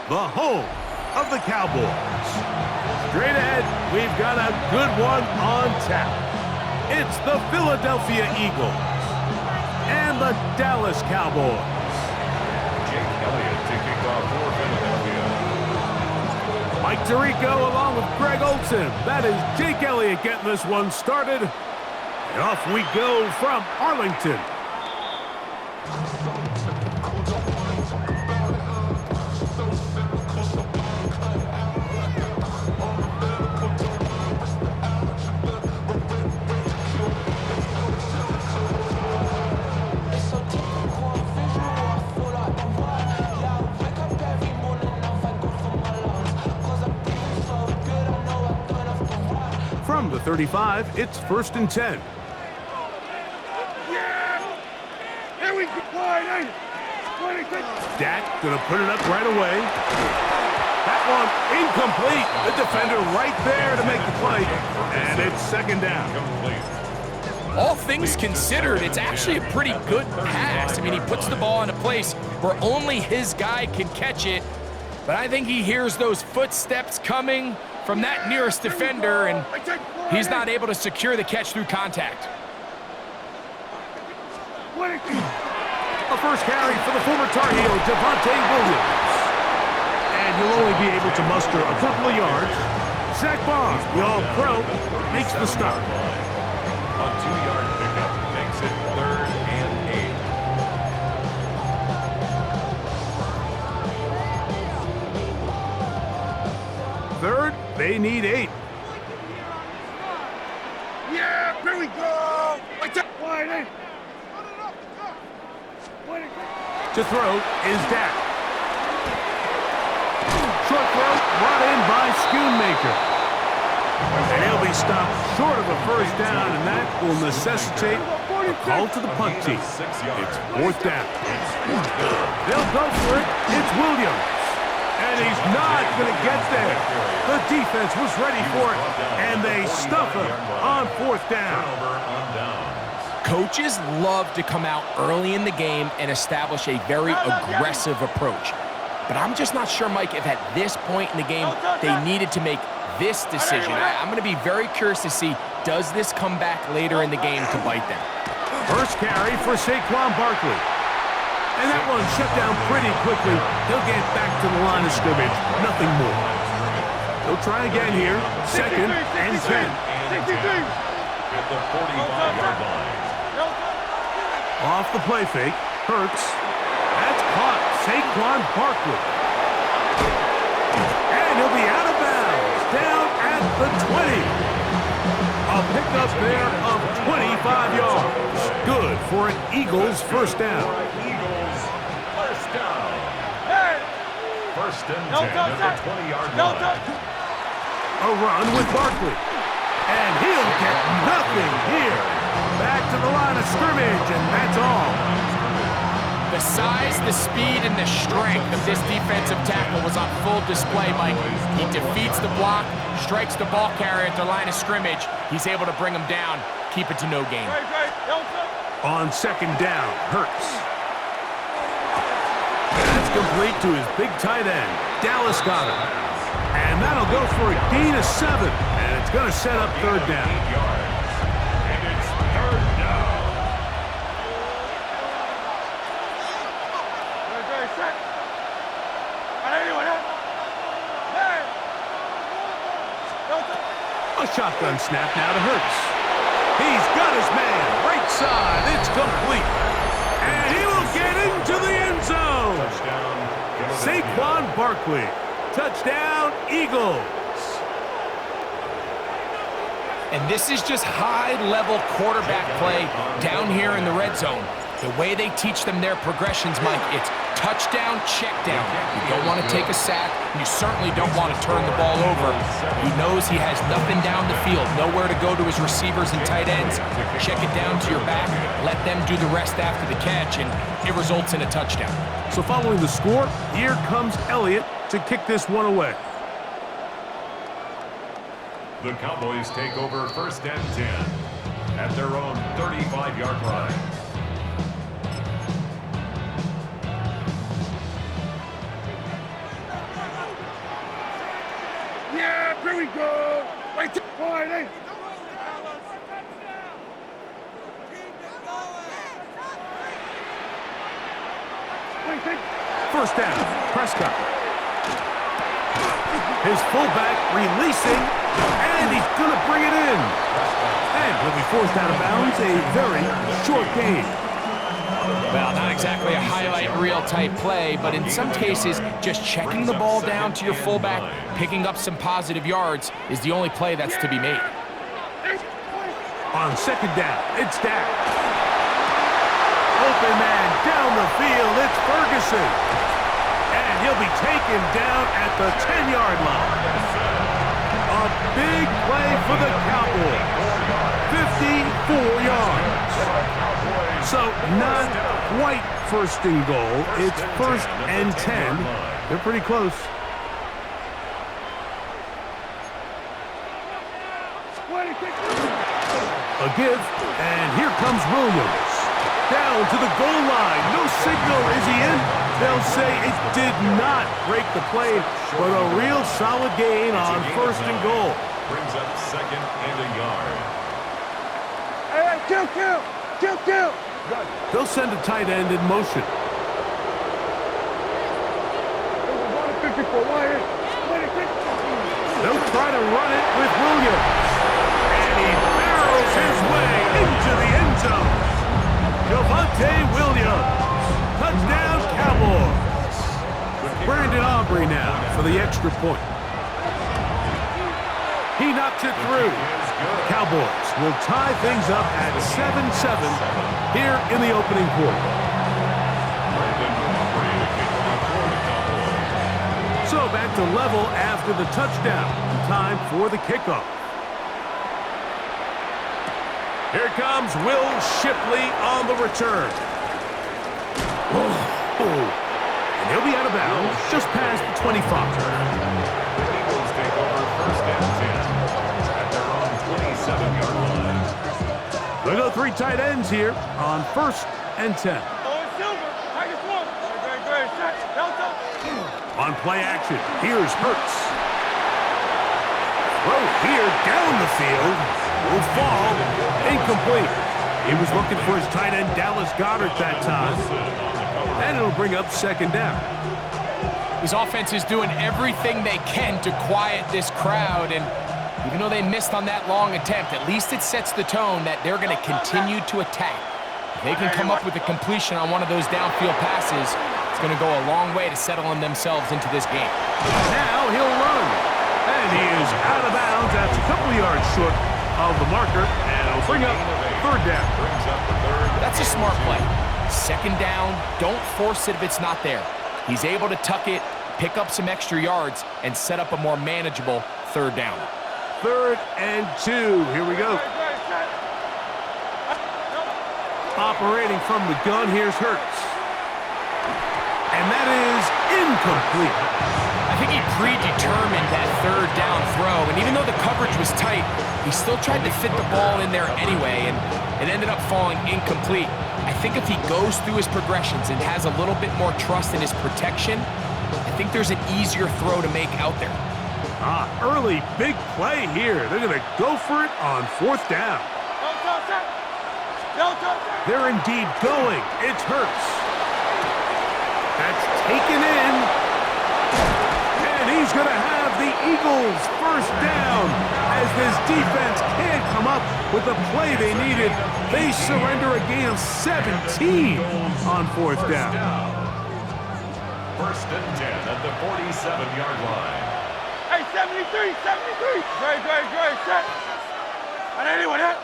the home of the Cowboys. Straight ahead, we've got a good one on tap. It's the Philadelphia Eagles and the Dallas Cowboys. Jake Elliott to kick off for Philadelphia. Mike Tirico along with Greg Olsen. That is Jake Elliott getting this one started. And off we go from Arlington. From the 35, it's 1st and 10. Dak gonna put it up right away. That one incomplete. The defender right there to make the play. And it's 2nd down. All things considered, it's actually a pretty good pass. I mean, he puts the ball in a place where only his guy can catch it. But I think he hears those footsteps coming from that nearest defender, and he's not able to secure the catch through contact. A first carry for the former Tar Heel, Devontae Williams. And he'll only be able to muster a couple of yards. Zach Bond, the All-Pro, makes the stop. A 2-yard pickup makes it 3rd and 8. Third, they need 8. Yeah, here we go. Wide. To throw is Dak. Short throw brought in by Schoonmaker. And he'll be stopped short of a first down, and that will necessitate a call to the punt team. It's 4th down. They'll go for it. It's Williams. And he's not going to get there. The defense was ready for it, and they stuff him on 4th down. Coaches love to come out early in the game and establish a very aggressive approach. But I'm just not sure, Mike, if at this point in the game they needed to make this decision. I'm going to be very curious to see, does this come back later in the game to bite them? First carry for Saquon Barkley. And that one shut down pretty quickly. He'll get back to the line of scrimmage. Nothing more. He'll try again here. 2nd and 10. At the 45-yard line. Off the play fake. Hurts. That's caught. Saquon Barkley. And he'll be out of bounds. Down at the 20. A pickup there of 25 yards. Good for an Eagles first down. First down. 1st and 10 at the 20-yard line. A run with Barkley. And he'll get nothing here. Back to the line of scrimmage, and that's all. The size, the speed, and the strength of this defensive tackle was on full display, Mike. He defeats the block, strikes the ball carrier at the line of scrimmage. He's able to bring him down, keep it to no gain. On 2nd down, Hurts. That's complete to his big tight end, Dallas Goedert. And that'll go for a gain of 7, and it's going to set up 3rd down. 8 yards. And it's 3rd down. A shotgun snap now to Hurts. He's got his man. Right side. It's complete. And he will get into the end zone. Saquon Barkley. Touchdown, Eagles. And this is just high-level quarterback play down here in the red zone. The way they teach them their progressions, Mike, it's touchdown, check down. You don't want to take a sack, and you certainly don't want to turn the ball over. He knows he has nothing down the field, nowhere to go to his receivers and tight ends. Check it down to your back, let them do the rest after the catch, and it results in a touchdown. So following the score, here comes Elliott to kick this one away. The Cowboys take over 1st and 10 at their own 35-yard line. Here we go. Right there. Wide, eh? First down, Prescott. His fullback releasing, and he's going to bring it in. And he'll be forced out of bounds, a very short gain. Well, not exactly a highlight reel type play, but in some cases, just checking the ball down to your fullback, picking up some positive yards is the only play that's to be made. On second down, it's Dak. Open man down the field, it's Ferguson. And he'll be taken down at the 10-yard line. A big play for the Cowboys. 54 yards. So not quite first and goal. It's first and 10. They're pretty close. A give, and here comes Williams. Down to the goal line. No signal. Is he in? They'll say it did not break the play, but a real solid gain on first and goal. Brings up second and a yard. Hey, kill. They'll send a tight end in motion. 54 wide. They'll try to run it with Williams. And he barrels his way into the end zone. Javonte Williams. Touchdown, Cowboys. Brandon Aubrey now for the extra point. He knocks it through. Cowboys will tie things up at 7-7 here in the opening quarter. So back to level after the touchdown. Time for the kickoff. Here comes Will Shipley on the return. And he'll be out of bounds just past the 25. Eagles take over first and 10 at their own 27-yard line. They'll go three tight ends here on first and 10. On play action, here's Hurts. Throw here down the field. Will fall. Incomplete. He was looking for his tight end, Dallas Goedert, that time. And it'll bring up second down. His offense is doing everything they can to quiet this crowd, and even though they missed on that long attempt, at least it sets the tone that they're going to continue to attack. If they can come up with a completion on one of those downfield passes, it's going to go a long way to settling themselves into this game. Now he'll run. And he is out of bounds. That's a couple yards short of the marker, and it'll bring up third down. That's a smart play. Second down, don't force it if it's not there. He's able to tuck it, pick up some extra yards, and set up a more manageable third down. 3rd and 2. Here we go. Operating from the gun, here's Hurts. And that is incomplete. I think he predetermined that third down throw, and even though the coverage was tight, he still tried to fit the ball in there anyway, and it ended up falling incomplete. I think if he goes through his progressions and has a little bit more trust in his protection, I think there's an easier throw to make out there. Early big play here. They're going to go for it on 4th down. They're indeed going. It's Hurts. That's taken in. And he's going to have the Eagles first down as this defense can't come up with the play they needed. They surrender a gain of 17 on 4th down. First and 10 at the 47-yard line. Hey, 73. Great, set. And anyone hit?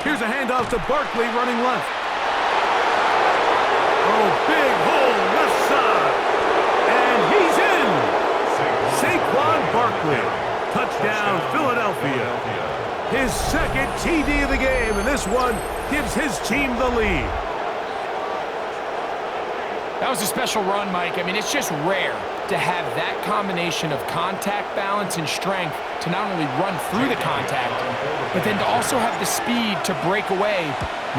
Here's a handoff to Barkley running left. Oh, big hole left side. And he's in. Saquon Barkley. Touchdown, Philadelphia. His second TD of the game, and this one gives his team the lead. That was a special run, Mike. I mean, it's just rare to have that combination of contact balance and strength to not only run through the contact, but then to also have the speed to break away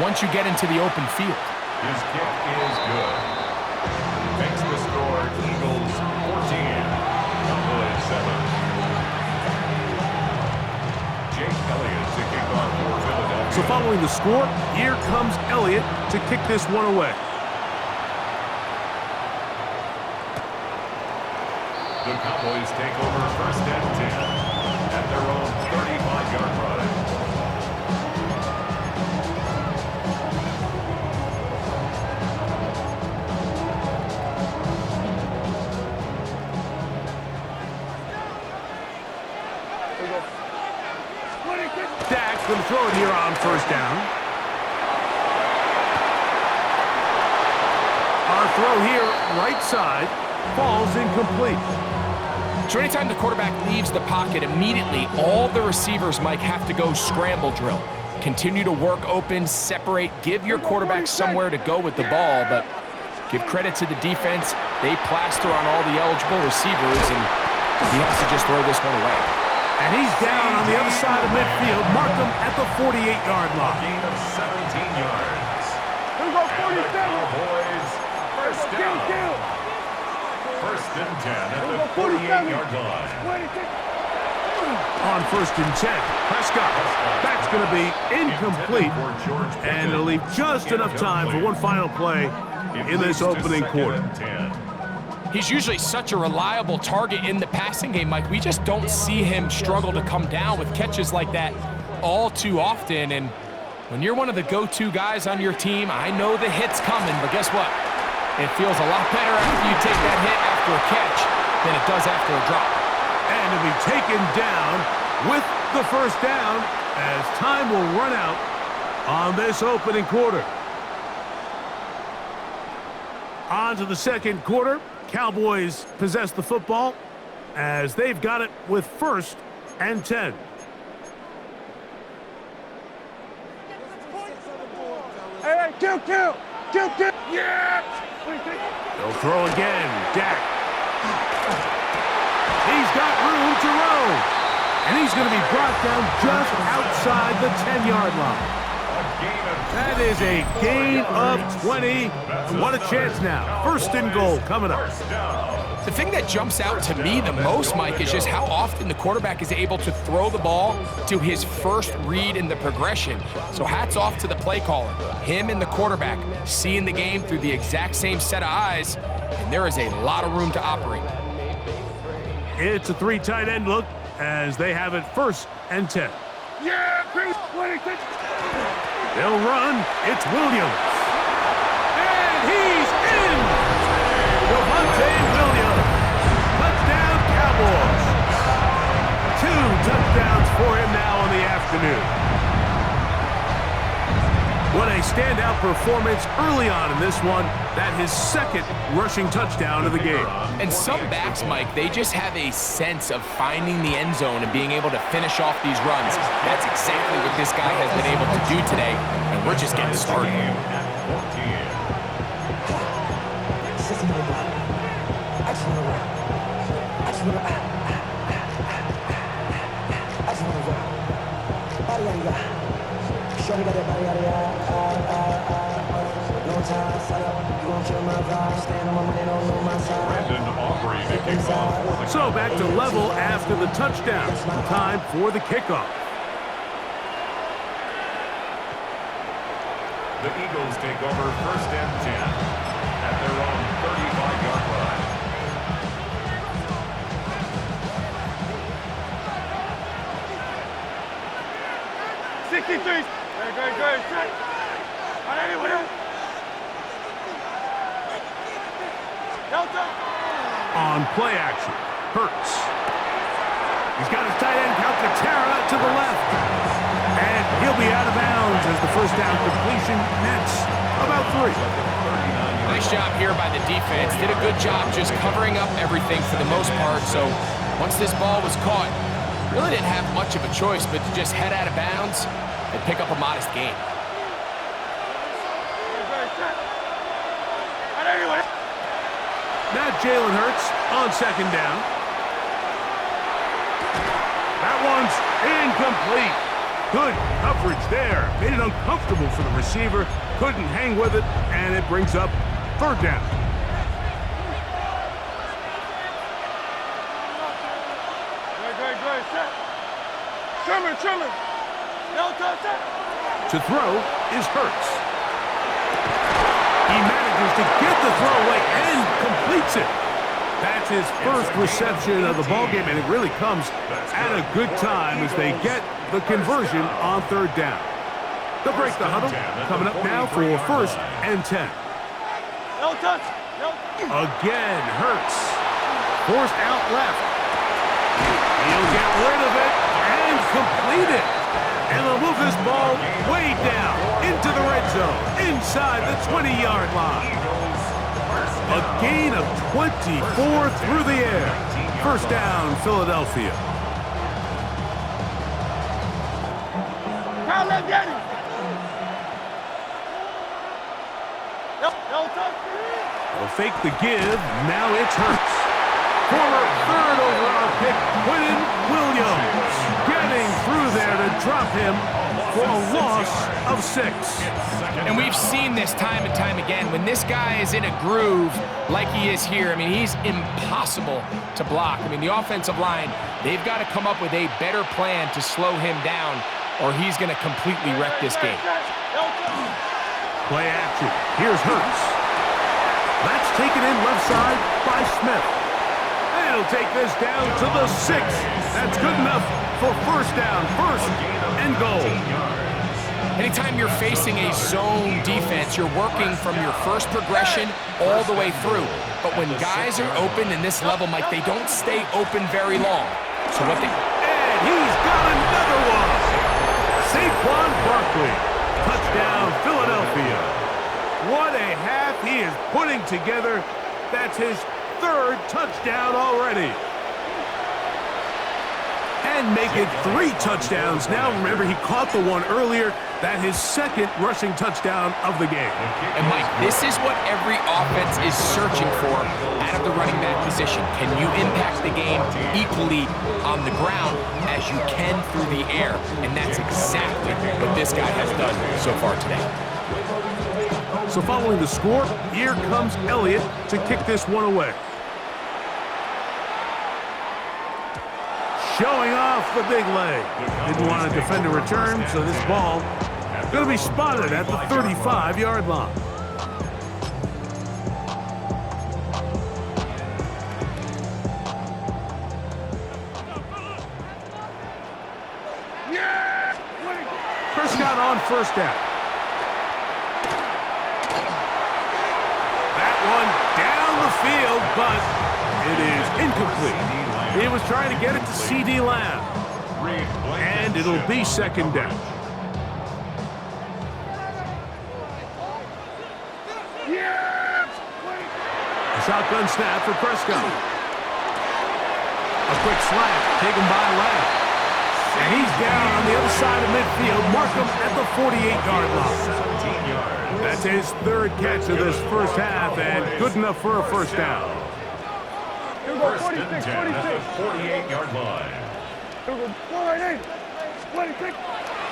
once you get into the open field. His kick is good. Makes the score Jake Elliott to kick off for Philadelphia. So following the score, here comes Elliott to kick this one away. The Cowboys take over first and 10 at their own 35-yard line. Dak's going to throw it here on first down. Our throw here, right side, falls incomplete. So anytime the quarterback leaves the pocket, immediately all the receivers, Mike, have to go scramble drill. Continue to work open, separate, give your quarterback somewhere to go with the ball, but give credit to the defense. They plaster on all the eligible receivers, and he has to just throw this one away. And he's down on the other side of midfield. Mark him at the 48-yard line. Gain of 17 yards. Here we go, And the 47. Cowboys first down. First and 10 at the 48-yard line. On first and 10, Prescott. That's going to be incomplete, and it'll leave just enough time for one final play in this opening quarter. He's usually such a reliable target in the passing game, Mike. We just don't see him struggle to come down with catches like that all too often. And when you're one of the go-to guys on your team, I know the hit's coming, but guess what? It feels a lot better after you take that hit after a catch than it does after a drop. And to be taken down with the first down as time will run out on this opening quarter. On to the second quarter. Cowboys possess the football as they've got it with first and 10. Hey, kill. Yeah! They'll throw again. Dak. He's got room to roam. And he's going to be brought down just outside the 10-yard line. That is a gain of 20. What a chance now. First and goal coming up. The thing that jumps out to me the most, Mike, is just how often the quarterback is able to throw the ball to his first read in the progression. So hats off to the play caller. Him and the quarterback seeing the game through the exact same set of eyes, and there is a lot of room to operate. It's a three tight end look as they have it first and 10. Yeah! They'll run. It's Williams. And he's in! Devontae Williams. Touchdown, Cowboys. 2 touchdowns for him now in the afternoon. What a standout performance early on in this one. That his second rushing touchdown of the game. And some backs, Mike, they just have a sense of finding the end zone and being able to finish off these runs. That's exactly what this guy has been able to do today, and we're just getting started. So back to level after the touchdown. Time for the kickoff. The Eagles take over first and 10 at their own 35-yard line. Good. On play action, Hurts. He's got his tight end, Calcaterra, to the left. And he'll be out of bounds as the first down completion nets about 3. Nice job here by the defense. Did a good job just covering up everything for the most part. So once this ball was caught, really didn't have much of a choice but to just head out of bounds and pick up a modest gain. Now Jalen Hurts on second down. That one's incomplete. Good coverage there. Made it uncomfortable for the receiver. Couldn't hang with it, and it brings up third down. Trimmer. No touch. To throw is Hurts. He manages to get the throw away and completes it. That's his first reception of the ballgame, and it really comes at a good time as they get the conversion on third down. They'll break the huddle. Coming up now for 1st and 10. No touch. Again, Hurts. Forced out left. He'll get rid of it and complete it. And they'll move this ball way down into the red zone, inside the 20-yard line. A gain of 24 through the air. 1st down, Philadelphia. They'll fake the give. Now it's Hurts. Former 3rd overall pick, Quinnen Williams, getting through there to drop him for a loss of 6. And we've seen this time and time again. When this guy is in a groove like he is here, I mean, he's impossible to block. I mean, the offensive line, they've got to come up with a better plan to slow him down, or he's going to completely wreck this game. Play action. Here's Hurts. That's taken in left side by Smith. And he'll take this down to the 6. That's good enough for 1st down, 1st and goal. Anytime you're facing a zone defense, you're working from your first progression all the way through. But when guys are open in this level, Mike, they don't stay open very long. So what they... And he's got another one. Saquon Barkley. Touchdown, Philadelphia. What a half he is putting together. That's his 3rd touchdown already. And make it 3 touchdowns. Now, remember, he caught the one earlier. That's his 2nd rushing touchdown of the game. And, Mike, this is what every offense is searching for out of the running back position. Can you impact the game equally on the ground as you can through the air? And that's exactly what this guy has done so far today. So following the score, here comes Elliott to kick this one away. Showing off the big leg. Didn't want to defend a return, so this ball going to be spotted at the 35-yard line. Prescott on 1st down. That one down the field, but it is incomplete. He was trying to get it to C.D. Lamb. And it'll be 2nd down. A shotgun snap for Prescott. A quick slant taken by Lamb. And he's down on the other side of midfield. Mark him at the 48-yard line. That's his 3rd catch of this 1st half, and good enough for a 1st down. 1st and 10 at the 48-yard line.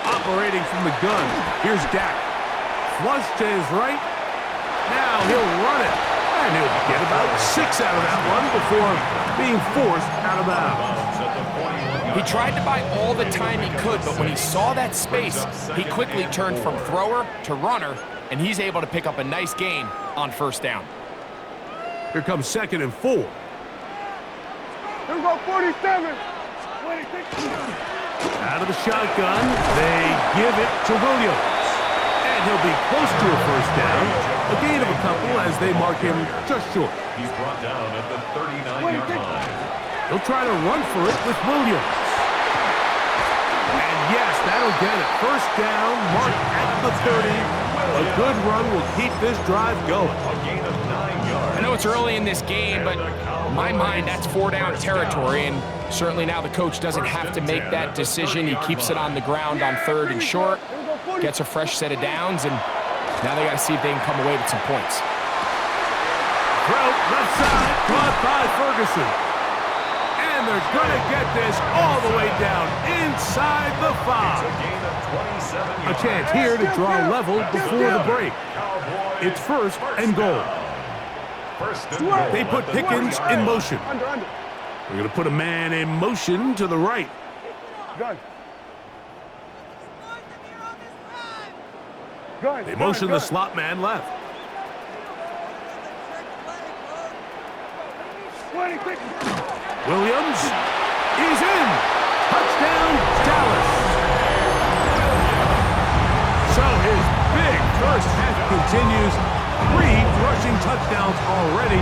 Operating from the gun. Here's Dak. Flush to his right. Now he'll run it. And he'll get about 6 out of that one before being forced out of bounds. He tried to buy all the time he could, but when he saw that space, he quickly turned from thrower to runner, and he's able to pick up a nice gain on 1st down. Here comes 2nd and 4. Here we go, 47. Out of the shotgun, they give it to Williams. And he'll be close to a 1st down. A gain of a couple as they mark him just short. He's brought down at the 39-yard line. He'll try to run for it with Williams. And yes, that'll get it. 1st down, marked at the 30. A good run will keep this drive going. A gain of 9 yards. I know it's early in this game, but in my mind, that's 4-down territory, and certainly now the coach doesn't have to make that decision. He keeps it on the ground on 3rd and short, gets a fresh set of downs, and now they got to see if they can come away with some points. Throw left side, caught by Ferguson. And they're going to get this all the way down inside the 5. A chance here to draw level before the break. It's 1st and goal. They put Pickens in motion. We're going to put a man in motion to the right. They motion the slot man left. Williams is in. Touchdown, Dallas. So his big first half continues. 3 rushing touchdowns already.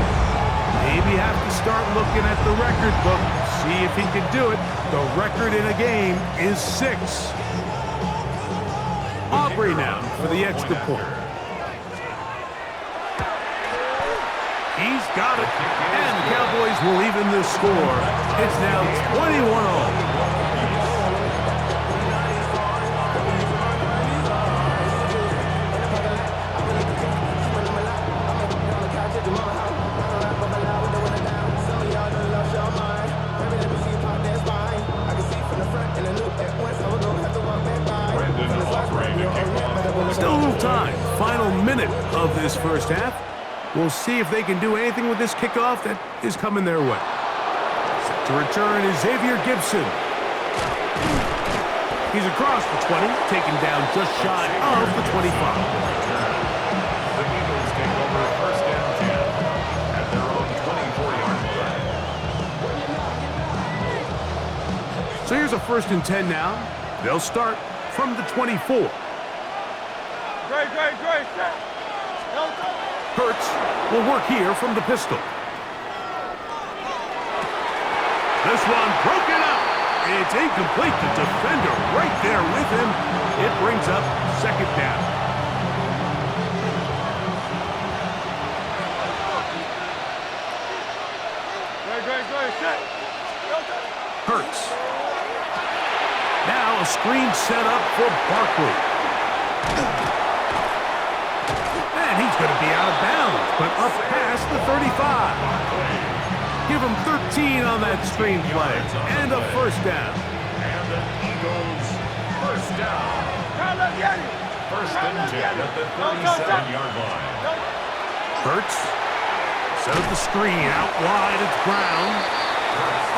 Maybe have to start looking at the record book, see if he can do it. The record in a game is 6. Aubrey now for the extra point. He's got it. And the Cowboys will even the score. It's now 21-all. Still a little time. Final minute of this first half. We'll see if they can do anything with this kickoff that is coming their way. Set to return is Xavier Gibson. He's across the 20, taken down just shy of the 25. The Eagles take over first and 10 at their own 24-yard line. So here's a 1st and 10 now. They'll start from the 24. Hurts will work here from the pistol. This one broken up. It's incomplete. The defender right there with him. It brings up 2nd down. Hurts. Now a screen set up for Barkley. And he's going to be out of bounds, but up past the 35. Give him 13 on that screen play. And a 1st down. And the Eagles first down. First and 10 at the 37-yard line. Hurts. Set up the screen. Out wide, it's Brown.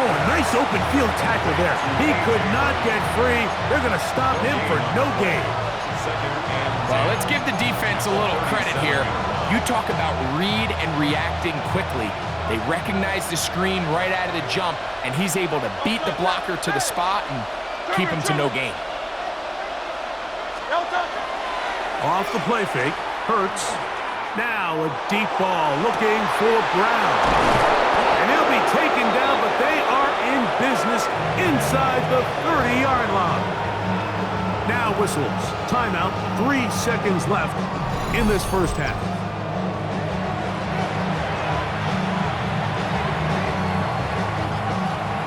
Oh, a nice open field tackle there. He could not get free. They're going to stop him for no gain. Well, let's give the defense a little credit here. You talk about read and reacting quickly. They recognize the screen right out of the jump, and he's able to beat the blocker to the spot and keep him to no gain. Off the play fake. Hurts. Now a deep ball looking for Brown. And he'll be taken down, but they are in business inside the 30-yard line. Now whistles. Timeout. 3 seconds left in this first half.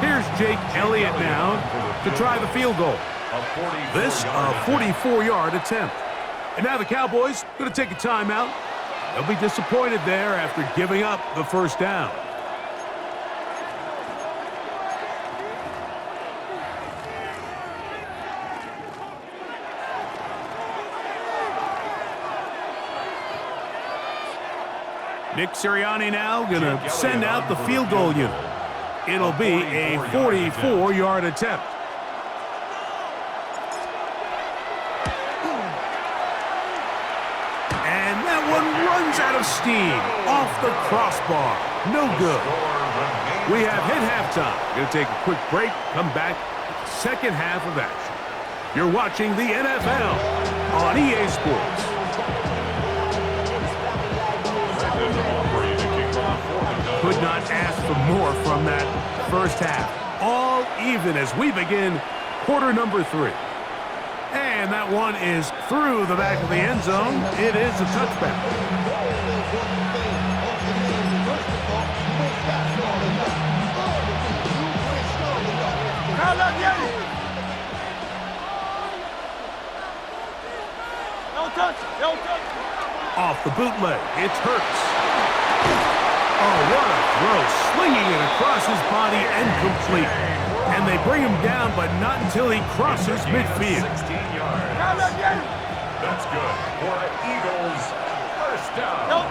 Here's Jake Elliott now to try the field goal. This a 44-yard attempt. And now the Cowboys going to take a timeout. They'll be disappointed there after giving up the 1st down. Nick Sirianni now going to send out the field goal unit. It'll be a 44-yard attempt. And that one runs out of steam off the crossbar. No good. We have hit halftime. Going to take a quick break, come back with the second half of action. You're watching the NFL on EA Sports. Could not ask for more from that first half. All even as we begin quarter number 3. And that one is through the back of the end zone. It is a touchback. Off the bootleg, it's Hurts. Oh, what a throw. Slinging it across his body and complete. And they bring him down, but not until he crosses midfield. 16 yards. That's good for the Eagles. First down. A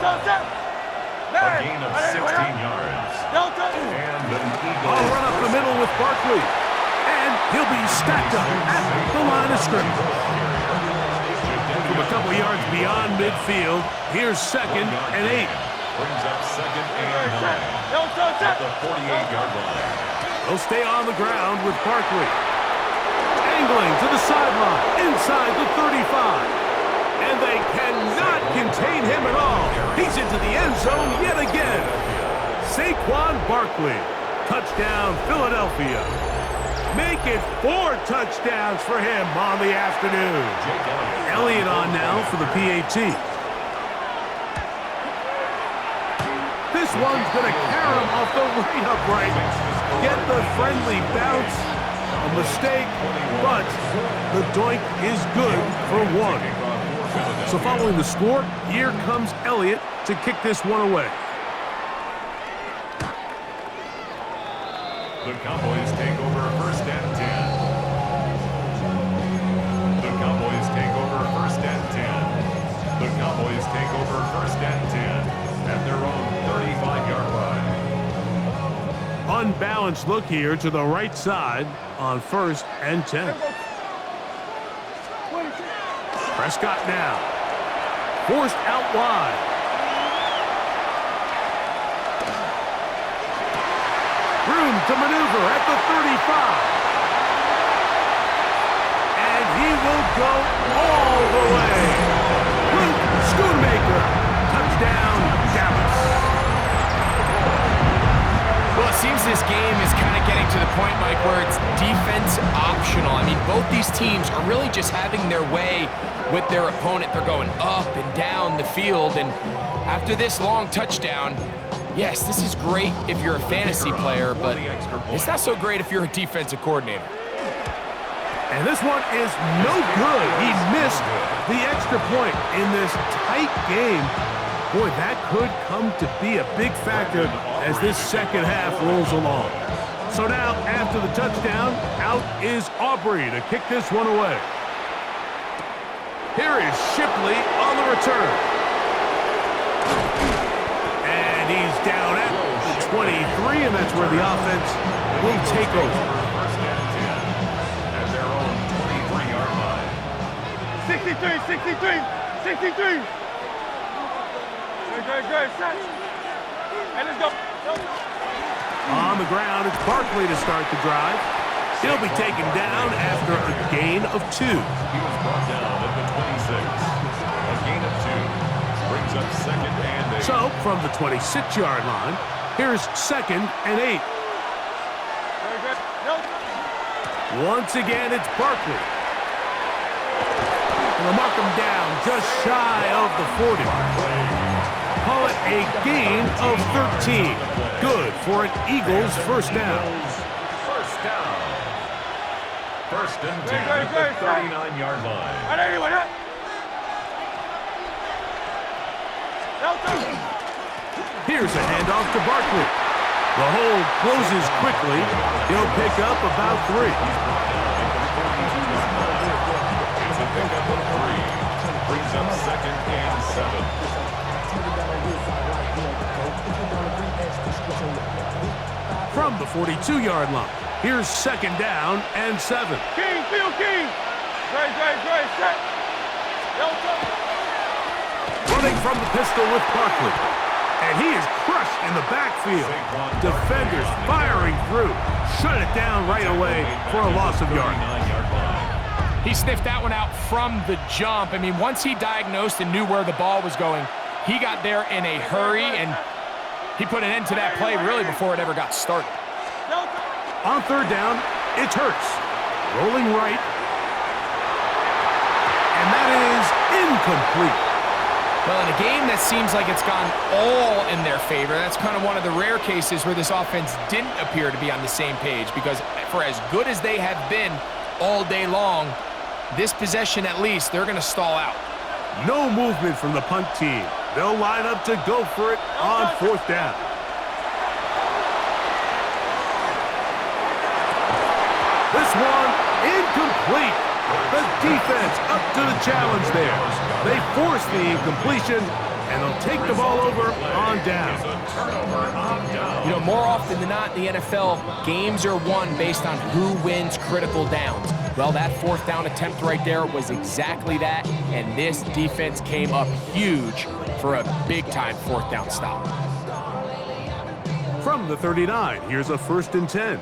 gain of 16 yards. And the Eagles. I'll run up the middle with Barkley. And he'll be stacked up at the line of scrimmage. from a couple yards beyond midfield. Here's 2nd and 8. Brings up 2nd and 9 at the 48-yard line. They'll stay on the ground with Barkley. Angling to the sideline, inside the 35. And they cannot contain him at all. He's into the end zone yet again. Saquon Barkley. Touchdown, Philadelphia. Make it 4 touchdowns for him on the afternoon. Elliott on now for the PAT. This one's going to carry him off the right upright. Get the friendly bounce. A mistake, but the doink is good for 1. So following the score, here comes Elliott to kick this one away. The Cowboys take over 1st and 10. The Cowboys take over 1st and 10. The Cowboys take over 1st and 10 at their own 35-yard line. Unbalanced look here to the right side on 1st and 10. Prescott now. Forced out wide. Room to maneuver at the 35. And he will go all the way. Luke Schoonmaker. Touchdown, Dallas. Well, it seems this game is kind of getting to the point, Mike, where it's defense optional. I mean, both these teams are really just having their way with their opponent. They're going up and down the field, and after this long touchdown, yes, this is great if you're a fantasy player, but it's not so great if you're a defensive coordinator. And this one is no good. He missed the extra point in this tight game. Boy, that could come to be a big factor as this second half rolls along. So now, after the touchdown, out is Aubrey to kick this one away. Here is Shipley on the return. And he's down at the 23, and that's where the offense will take over. 1st and 10 at their own 23-yard line. 63, 63, 63. Good, set. And let's go. On the ground, it's Barkley to start the drive. He'll be taken down after a gain of 2. He was brought down at the 26. A gain of 2 brings up 2nd and 8. So, from the 26-yard line, here's 2nd and 8. Very good. Once again, it's Barkley. And they'll mark him down just shy of the 40. Call it a gain of 13. Good for an Eagles first down. First down. 1st and 10 at the 39-yard line. Here's a handoff to Barkley. The hold closes quickly. He'll pick up about 3. It's a pickup of 3. Brings up 2nd and 7. From the 42-yard line, here's 2nd down and 7. King, field king. Great, set. Running from the pistol with Barkley. And he is crushed in the backfield. Defenders firing through. Shut it down right away for a loss of yardage. He sniffed that one out from the jump. I mean, once he diagnosed and knew where the ball was going, he got there in a hurry, and he put an end to that play really before it ever got started. On 3rd down, it's Hurts. Rolling right. And that is incomplete. Well, in a game that seems like it's gone all in their favor, that's kind of one of the rare cases where this offense didn't appear to be on the same page, because for as good as they have been all day long, this possession at least, they're going to stall out. No movement from the punt team. They'll line up to go for it on 4th down. This one incomplete. The defense up to the challenge there. They force the incompletion, and they'll take the ball over on down. You know, more often than not in the NFL, games are won based on who wins critical downs. Well, that 4th down attempt right there was exactly that, and this defense came up huge for a big-time 4th down stop. From the 39, here's a 1st and 10.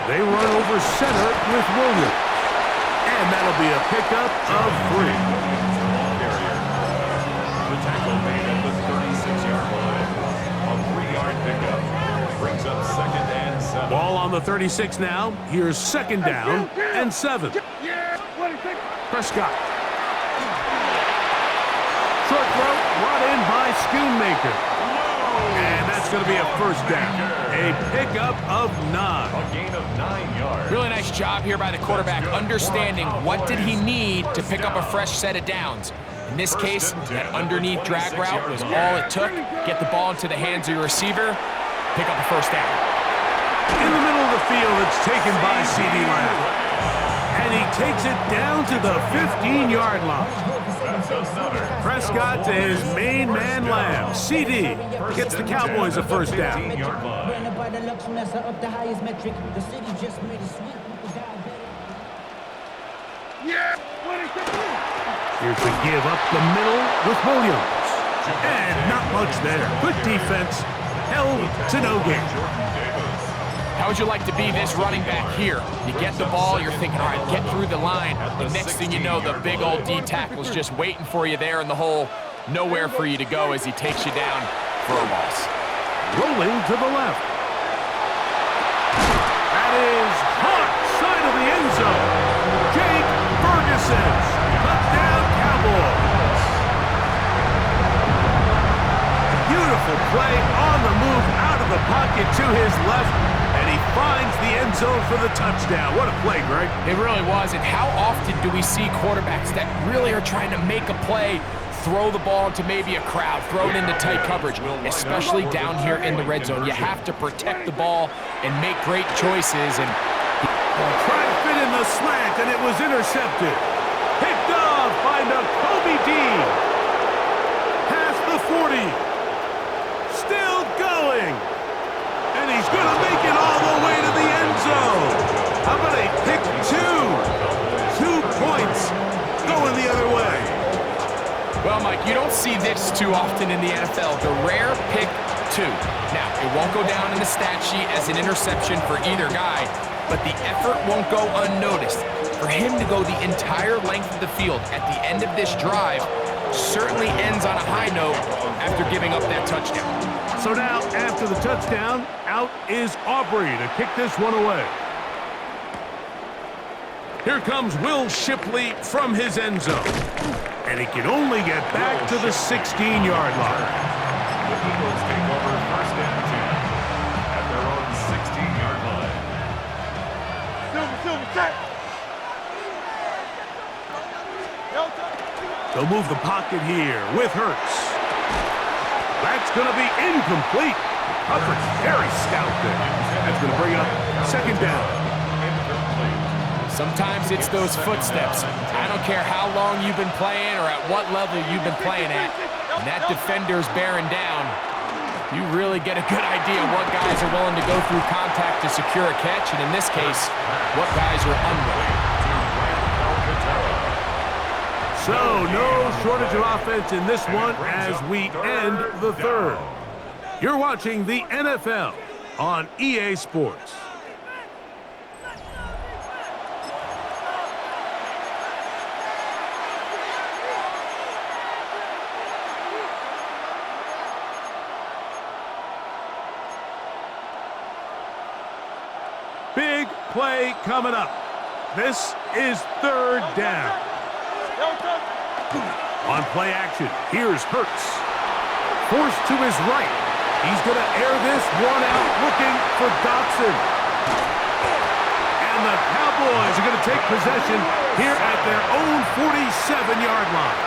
They run over center with Williams. And that'll be a pickup of 3. The tackle made at the 36-yard line. A 3-yard pickup brings up 2nd and 7. Ball on the 36 now. Here's 2nd down and 7. Prescott. Short throw brought in by Schoonmaker. And that's going to be a 1st down. A pickup of 9. A gain of 9 yards. Really nice job here by the quarterback, understanding what did he need to pick up a fresh set of downs. In this case, that underneath drag route was all it took. Get the ball into the hands of your receiver, pick up a 1st down. In the middle of the field, it's taken by C.D. Lamb. And he takes it down to the 15-yard line. Prescott to his main man, Lamb. C.D. gets the Cowboys a 1st down. Here's the give up the middle with Williams. And not much there. Good defense. Held to no gain. How would you like to be this running back here? You get the ball, you're thinking, all right, get through the line. The next thing you know, the big old D tackle's just waiting for you there in the hole. Nowhere for you to go as he takes you down for a loss. Rolling to the left. That is hot side of the end zone. Jake Ferguson. Touchdown, Cowboys. Beautiful play on the move out of the pocket to his left. And he finds the end zone for the touchdown. What a play, Greg. It really was. And how often do we see quarterbacks that really are trying to make a play, throw the ball into maybe a crowd, throw it into tight coverage, especially down here in the red zone. You have to protect the ball and make great choices. And tried to fit in the slant, and it was intercepted. Picked off by Nakobe Dean. Past the 40. Still going. And he's going to make it all the way to the end zone. How about a pick 2? 2 points going the other way. well, Mike, you don't see this too often in the NFL. The rare pick 2. Now, it won't go down in the stat sheet as an interception for either guy, but the effort won't go unnoticed. For him to go the entire length of the field at the end of this drive certainly ends on a high note after giving up that touchdown. So now, after the touchdown, out is Aubrey to kick this one away. Here comes Will Shipley from his end zone. And he can only get back to the 16-yard line. The Eagles take over first and 10 at their own 16-yard line. They'll move the pocket here with Hurts. That's going to be incomplete. Coverage very stout there. That's going to bring up second down. Sometimes it's those footsteps. I don't care how long you've been playing or at what level you've been playing at. When that defender's bearing down, you really get a good idea what guys are willing to go through contact to secure a catch, and in this case, what guys are unwilling. So, no shortage of offense in this one as we end the third. You're watching the NFL on EA Sports. Big play coming up. This is third down. On play action, here's Hurts. Forced to his right. He's going to air this one out looking for Dotson. And the Cowboys are going to take possession here at their own 47-yard line.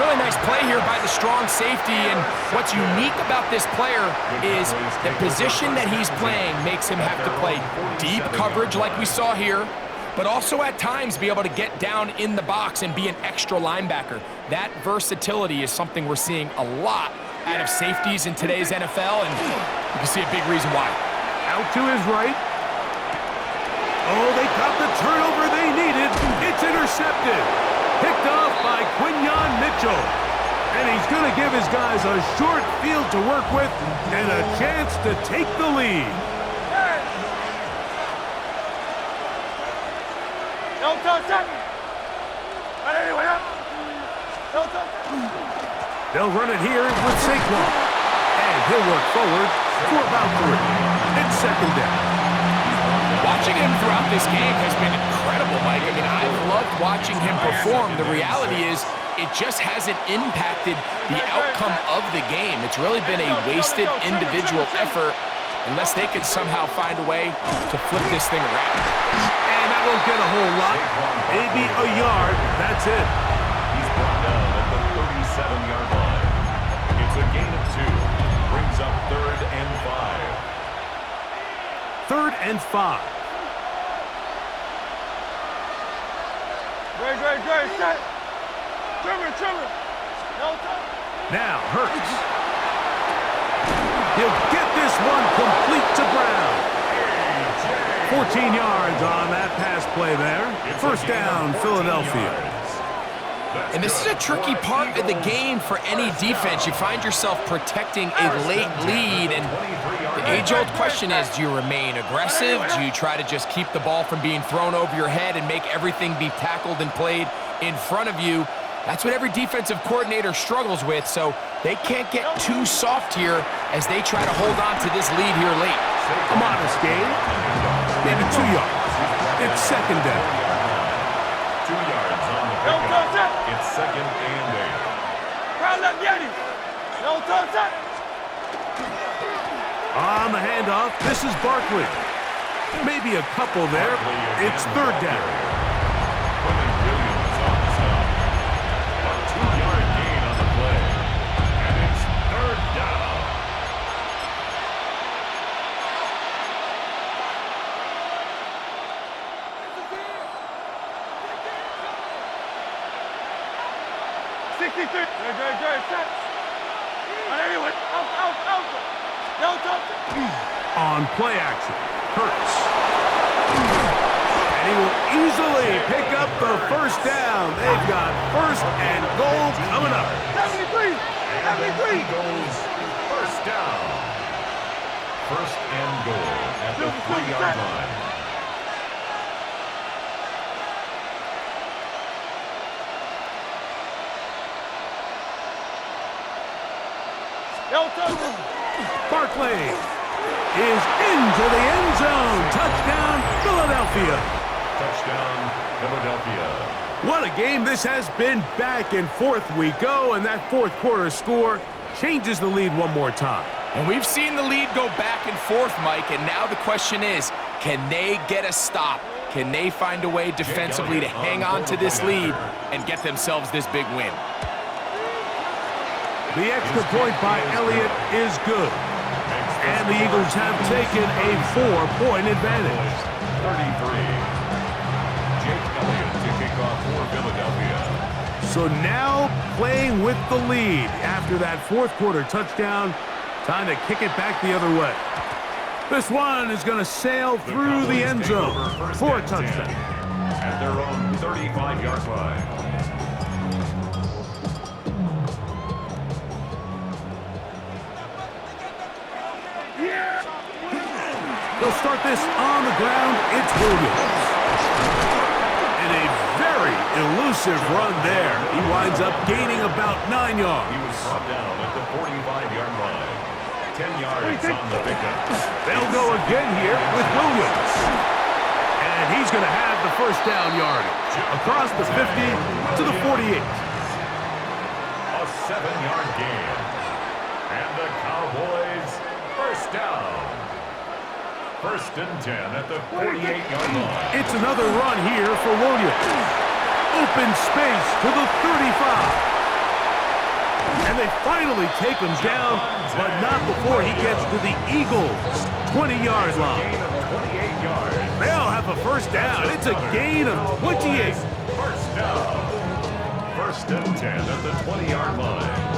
Really nice play here by the strong safety, and what's unique about this player is the position that he's playing makes him have to play deep coverage like we saw here, but also at times be able to get down in the box and be an extra linebacker. That versatility is something we're seeing a lot out of safeties in today's NFL, and you can see a big reason why. Out to his right. Oh, they got the turnover they needed. It's intercepted. Picked off by Quinyon Mitchell. And he's going to give his guys a short field to work with and a chance to take the lead. They'll run it here with Saquon. And he'll work forward for about 3. It's second down. Watching him throughout this game has been incredible, Mike. I mean, I've loved watching him perform. The reality is it just hasn't impacted the outcome of the game. It's really been a wasted individual effort unless they can somehow find a way to flip this thing around. And that won't get a whole lot. Maybe a yard. That's it. He's brought down at the 37-yard line. It's a gain of 2. Brings up 3rd and 5. 3rd and 5. Great, set. Trimmer. Now Hurts. He'll get this one complete to Brown. 14 yards on that pass play there. First down, Philadelphia. And this is a tricky part of the game for any defense. You find yourself protecting a late lead, and the age-old question is, do you remain aggressive? Do you try to just keep the ball from being thrown over your head and make everything be tackled and played in front of you? That's what every defensive coordinator struggles with, so they can't get too soft here as they try to hold on to this lead here late. A modest gain, maybe 2 yards. It's second down. 2 yards on the pickup. It's second and 8. On the handoff, this is Barkley. Maybe a couple there. It's third down. Williams on the stop. A 2-yard gain on the play. And it's third down. On play action, Hurts. And he will easily pick up the first down. They've got first and goal coming up. 73. Eagles first down. First and goal at the 3-yard line. Barkley is into the end zone. Touchdown, Philadelphia. Touchdown, Philadelphia. What a game this has been. Back and forth we go, and that fourth quarter score changes the lead one more time. And we've seen the lead go back and forth, Mike, and now the question is, can they get a stop? Can they find a way defensively to hang on to this lead and get themselves this big win? The extra point by Elliott is good. And the Eagles have taken a 4-point advantage. 33. Jake Elliott to kick off for Philadelphia. So now playing with the lead after that fourth quarter touchdown. Time to kick it back the other way. This one is going to sail through the end zone for a touchdown. At their own 35-yard line. They'll start this on the ground. It's Williams. And a very elusive run there. He winds up gaining about 9 yards. He was brought down at the 45-yard line. 10 yards on the pickup. They'll go again here with Williams. And he's going to have the first down yardage. Across the 50 to the 48. A 7-yard gain. And the Cowboys first down. First and 10 at the 48-yard line. It's another run here for Williams. Open space to the 35. And they finally take him down, but not before he gets to the Eagles' 20-yard line. Gain of 28 yards. They'll have a first down. It's a gain of 28. First down. First and 10 at the 20-yard line.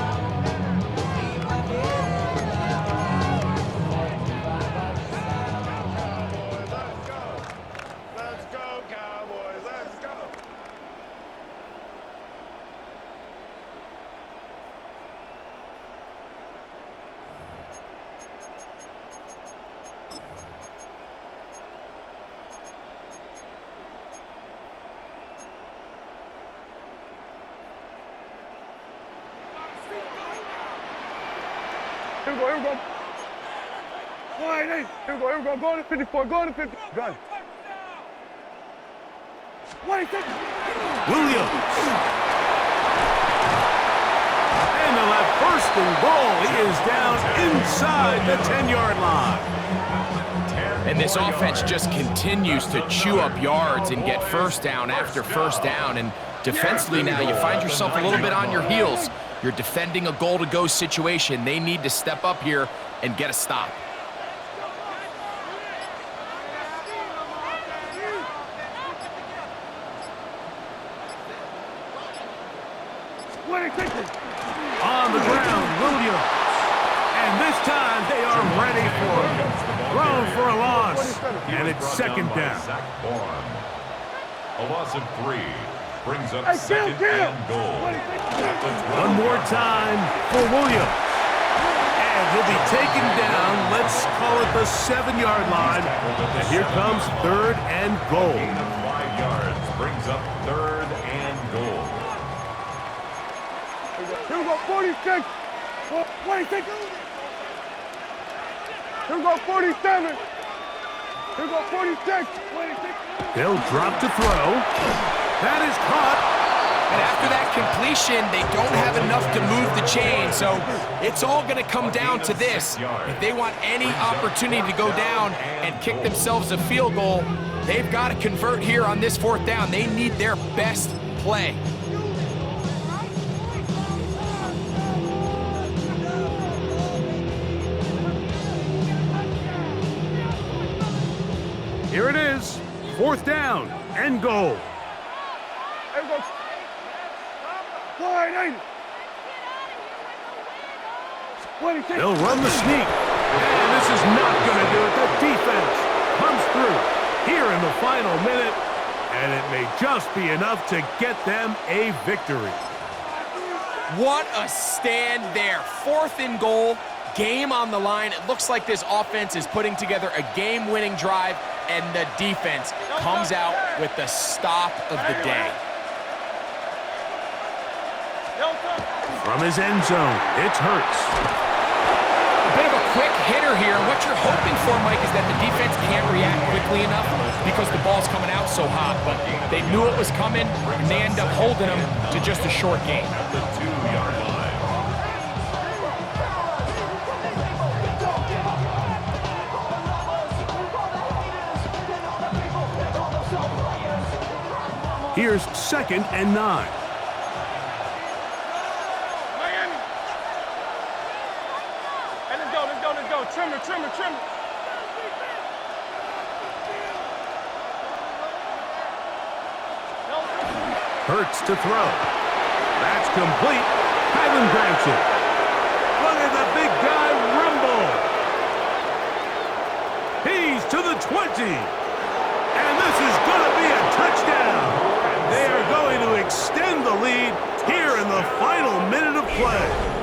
Here we go. Wide eight. Here we go. Go to 54. Go to 50. Gun. Wait, Williams. And they'll have first and goal. He is down inside the 10-yard line. And this offense just continues to chew up yards and get first down after first down. And defensively now, you find yourself a little bit on your heels. You're defending a goal-to-go situation. They need to step up here and get a stop. On the ground, Williams. And this time they are ready for it. Thrown for a loss. And it's second down. A loss of 3 brings up second and goal. One more time for Williams. And he'll be taken down, let's call it the 7-yard line. And here comes third and goal. A gain of 5 yards brings up third and goal. Here we go, 46. 26. Here we go, 47. Here we go, 46. 26. They'll drop to throw. That is caught. And after that completion, they don't have enough to move the chain. So it's all going to come down to this. If they want any opportunity to go down and kick themselves a field goal, they've got to convert here on this 4th down. They need their best play. Here it is, 4th down and goal. Here we go. Wide 80. They'll run the sneak. And this is not going to do it. The defense comes through here in the final minute. And it may just be enough to get them a victory. What a stand there. 4th and goal, game on the line. It looks like this offense is putting together a game-winning drive, and the defense comes out with the stop of the day. From his end zone, it's Hurts. A bit of a quick hitter here. What you're hoping for, Mike, is that the defense can't react quickly enough because the ball's coming out so hot. But they knew it was coming, and they end up holding them to just a short gain. At the 2-yard line. Here's 2nd and 9. Trimmer. Hurts to throw. That's complete. Kylan grabs it. Look at the big guy rumble. He's to the 20. And this is going to be a touchdown. They are going to extend the lead here in the final minute of play.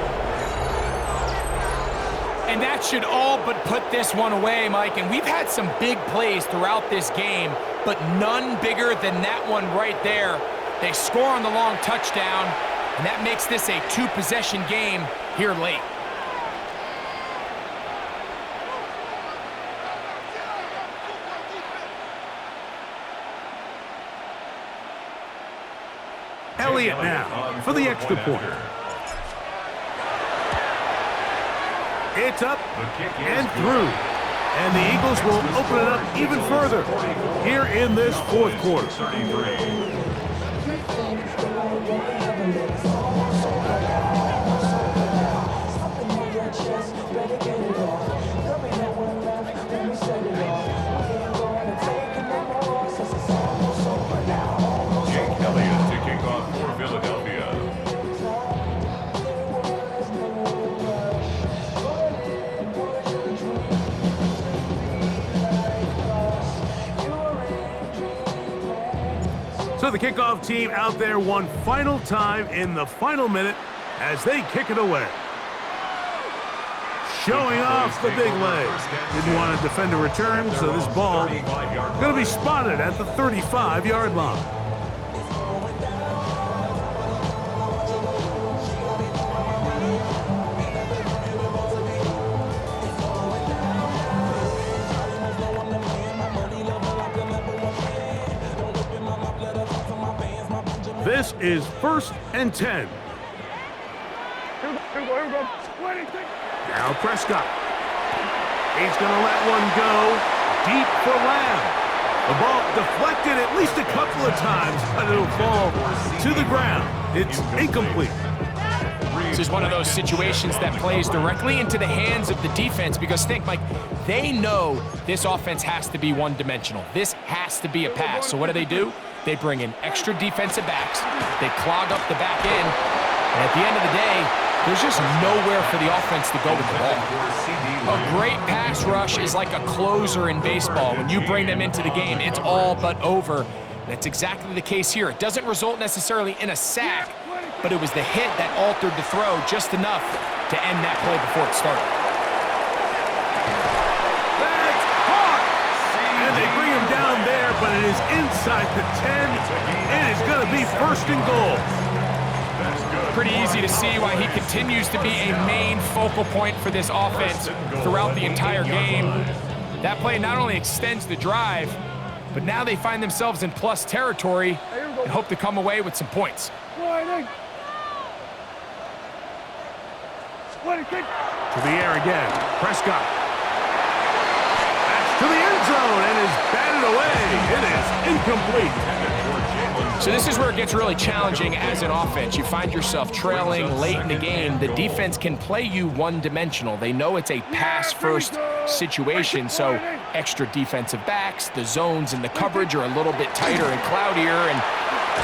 And that should all but put this one away, Mike. And we've had some big plays throughout this game, but none bigger than that one right there. They score on the long touchdown, and that makes this a 2-possession game here late. Elliott now for the extra point. It's up and through. And the Eagles will open it up even further here in this 4th quarter. So the kickoff team out there one final time in the final minute as they kick it away. Showing off the big leg. Didn't want to defend a return, so this ball going to be spotted at the 35-yard line. is 1st and 10. Here we go. Now Prescott. He's going to let one go deep for Lamb. The ball deflected at least a couple of times, but it'll fall to the ground. It's incomplete. This is one of those situations that plays directly into the hands of the defense because think, Mike, they know this offense has to be one-dimensional. This has to be a pass. So what do? They bring in extra defensive backs. They clog up the back end. And at the end of the day, there's just nowhere for the offense to go with the ball. A great pass rush is like a closer in baseball. When you bring them into the game, it's all but over. That's exactly the case here. It doesn't result necessarily in a sack, but it was the hit that altered the throw just enough to end that play before it started. That's caught! And they bring him down there, but it is inside the 10, and it's going to be 1st and goal. Pretty easy to see why he continues to be a main focal point for this offense throughout the entire game. That play not only extends the drive, but now they find themselves in plus territory and hope to come away with some points. To the air again. Prescott. That's to the end zone and is batted away. It is incomplete. So this is where it gets really challenging as an offense. You find yourself trailing late in the game. The defense can play you one-dimensional. They know it's a pass-first situation, so extra defensive backs, the zones and the coverage are a little bit tighter and cloudier, and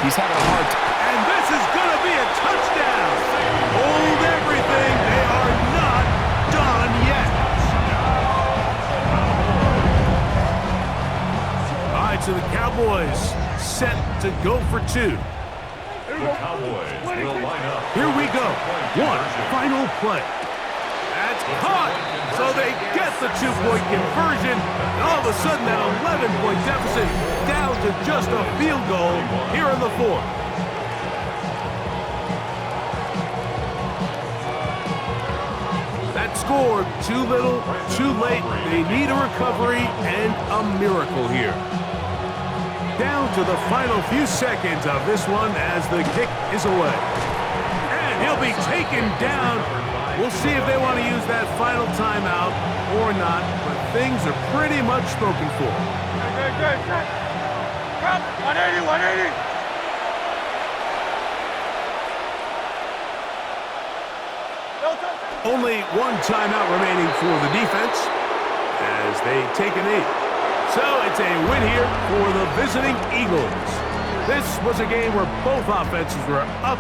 he's having a hard time. And this is going to be a touchdown. Hold everything. They are not done yet. All right, so the Cowboys set to go for 2. The Cowboys will line up. Here we go. One final play. That's caught. So they get the 2-point conversion. And all of a sudden, that 11-point deficit down to just a field goal here in the 4th. That score, too little, too late. They need a recovery and a miracle here. Down to the final few seconds of this one as the kick is away. And he'll be taken down. We'll see if they want to use that final timeout or not, but things are pretty much spoken for. Good. 180. Only one timeout remaining for the defense as they take a knee. So it's a win here for the visiting Eagles. This was a game where both offenses were up